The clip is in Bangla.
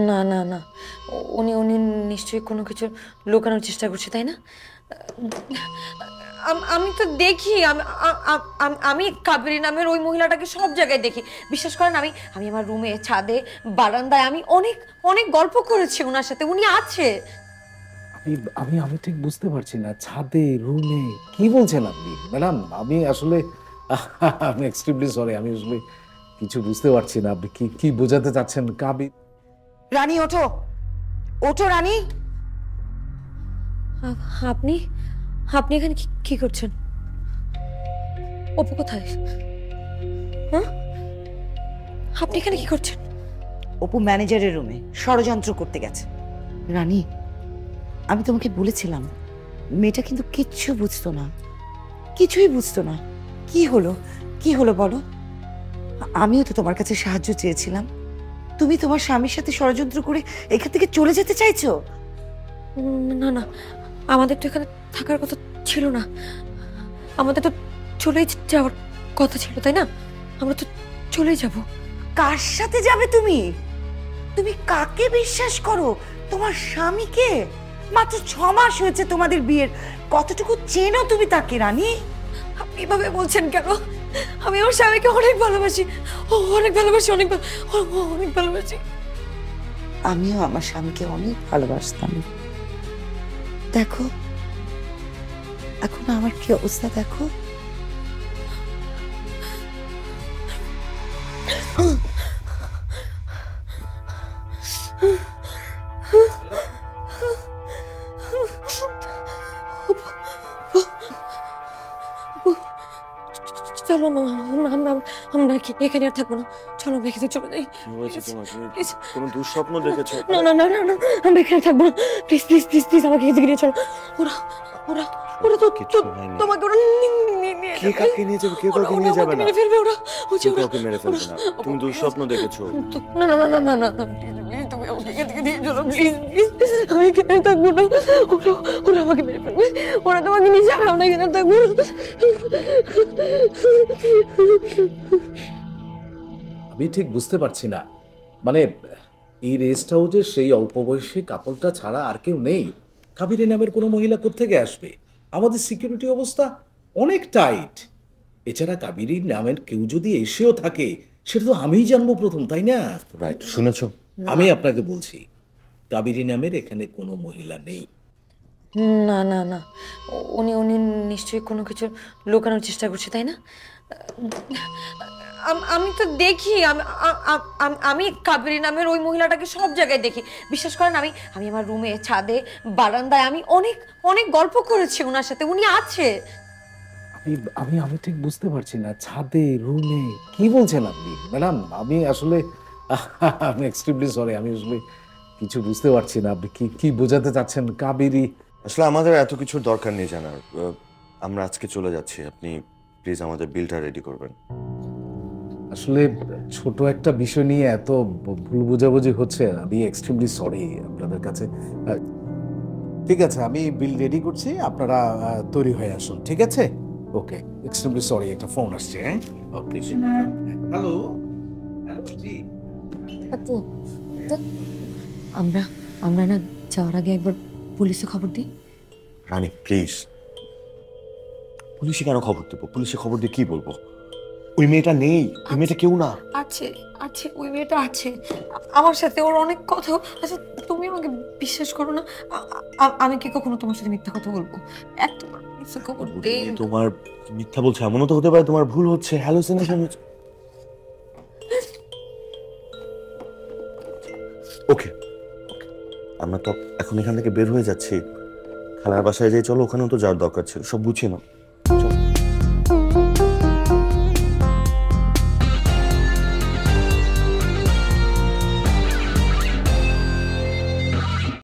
না না না, উনি উনি নিশ্চয়ই কোনো কিছু লুকানোর চেষ্টা করছে, তাই না? আমি তো দেখি, আমি কাবেরী নামের ওই মহিলাটাকে সব জায়গায় দেখি। বিশ্বাস করেন, আমি আমি আমার রুমে, ছাদে, বারান্দায় আমি অনেক অনেক গল্প করেছি ওনার সাথে। উনি আছে। আমি আমি আমি ঠিক বুঝতে পারছি না, ছাদে, রুমে কি বলছেন আপনি ম্যাডাম? আমি আসলে আমি এক্সট্রিমলি সরি, আমি আসলে কিছু বুঝতে পারছি না আপনি কি কি বোঝাতে চাচ্ছেন। রানী ওঠো, ওঠো রানী। আপনি আপনি এখানে কি কি করছেন? অপু কোথায়? হ্যাঁ, আপনি এখানে কি করছেন? অপু ম্যানেজারের রুমে ষড়যন্ত্র করতে গেছে। রানী, আমি তোমাকে বলেছিলাম মেয়েটা কিন্তু কিচ্ছু বুঝতো না, কিছুই বুঝতো না। কি হলো, কি হলো বলো? আমিও তো তোমার কাছে সাহায্য চেয়েছিলাম। তুমি তোমার স্বামীর সাথে ষড়যন্ত্র করে এখান থেকে চলে যেতে চাইছো? না না, আমাদের তো এখানে থাকার কথা ছিল না। আমাদের তো চলেই যাওয়ার কথা ছিল, তাই না? আমরা তো চলেই যাব। কার সাথে যাবে তুমি? তুমি কাকে বিশ্বাস করো? তোমার স্বামীকে? মাত্র 6 মাস হয়েছে তোমাদের বিয়ের, কতটুকু চেনো তুমি তাকে রানী? আপনি এভাবে বলছেন কেন? আমি আমার স্বামীকে অনেক ভালোবাসি, অনেক ভালোবাসি, অনেক ভালোবাসি। আমিও আমার স্বামীকে অনেক ভালোবাসতাম। দেখো এখন আমার কি অবস্থা দেখো। চলো না, আমরা আমরা কি এখানে আর থাকবো না? চলো আমরা এখানে চলে যাই। কি হয়েছে তোমার? তুমি কোনো দুঃস্বপ্ন দেখেছো? না না না না না, আমরা এখানে থাকবো না। প্লিজ প্লিজ প্লিজ প্লিজ, আমাকে এদিকে নিয়ে চলো। ওরা ওরা ওরা তো কিচ্ছু হয়নি। তোমাকে ওরা নিয়ে কে কাকে নিয়ে যাবে? কেউ কাউকে নিয়ে যাবে না। মেরে ফেলবে ওরা। কেউ কাউকে মেরে ফেলবে না। তুমি দুঃস্বপ্ন দেখেছো। না না না না না না, প্লিজ তুমি আমাকে এখান থেকে নিয়ে চলো, প্লিজ প্লিজ। আমি এখানে থাকবো না। ওরা ওরা আমাকে মেরে ফেলবে। ওরা তোমাকে নিয়ে যাবে, আমরা এখানে থাকবো না। আমি ঠিক বুঝতে পারছি না, মানে এই রেস্ট হাউসে সেই অল্প বয়সী কাপলটা ছাড়া আর কেউ নেই। কাবেরী নামের কোনো মহিলা কোত্থেকে আসবে? আমাদের সিকিউরিটি অবস্থা অনেক টাইট। এছাড়া কাবেরী নামের কেউ যদি এসেও থাকে, সেটা তো আমিই জানবো প্রথম, তাই না? রাইট, শুনেছো? আমি আপনাকে বলছি, কাবেরী নামের এখানে কোনো মহিলা নেই। না না না, উনি উনি নিশ্চয়ই কোনো কিছু লুকানোর চেষ্টা করছে, তাই না? আমি তো দেখি, আমি কাবেরী নামের ওই মহিলাটাকে সব জায়গায় দেখি। বিশ্বাস করেন, আমি আমি আমার রুমে, ছাদে, বারান্দায় আমি অনেক অনেক গল্প করেছি ওনার সাথে। উনি আছে। আমি আমি আমি ঠিক বুঝতে পারছি না, ছাদে, রুমে কি বলছেন আপনি ম্যাডাম? আমি আসলে আমি এক্সট্রিমলি সরি, আমি আসলে কিছু বুঝতে পারছি না আপনি কি কি বোঝাতে চাচ্ছেন। কাবেরী আসলে আমাদের এত কিছুর দরকার নেই জানার। আমরা আজকে চলে যাচ্ছি, আপনি প্লিজ আমাদের বিলটা রেডি করবেন। আসলে ছোট একটা বিষয় নিয়ে এত ভুল বোঝাবুঝি হচ্ছে, আমি এক্সট্রিমলি সরি আপনাদের কাছে। ঠিক আছে, আমি বিল রেডি করছি, আপনারা তৈরি হয়ে আসুন, ঠিক আছে? ওকে, এক্সট্রিমলি সরি, একটা ফোন আসছে। হ্যাঁ, ওকে। হ্যালো, জি। আপু, আমরা আমরা না যাওয়ার আগে একবার পুলিশে খবর দিই। রানী প্লিজ, পুলিশে কেন খবর দেবো? পুলিশে খবর দিয়ে কি বলবো? ওই মেয়েটা নেই, ওই মেয়েটা কেউ না। আছে আছে, ওই মেয়েটা আছে আমার সাথে, ওর অনেক কথা। আচ্ছা, তুমি আমাকে বিশ্বাস করো না? আমি কি কখনো তোমার সাথে মিথ্যা কথা বলবো? একটা মিথ্যা খবর দেই। তোমার মিথ্যা বলছে এমনও তো হতে পারে তোমার ভুল হচ্ছে, হ্যালুসিনেশন হচ্ছে। ওকে, আমরা তো এখন এখান থেকে বের হয়ে যাচ্ছি। খালার বাসায় যাই, চলো, ওখানেও তো যাওয়ার দরকার ছিল, সব গুছিয়ে নাও।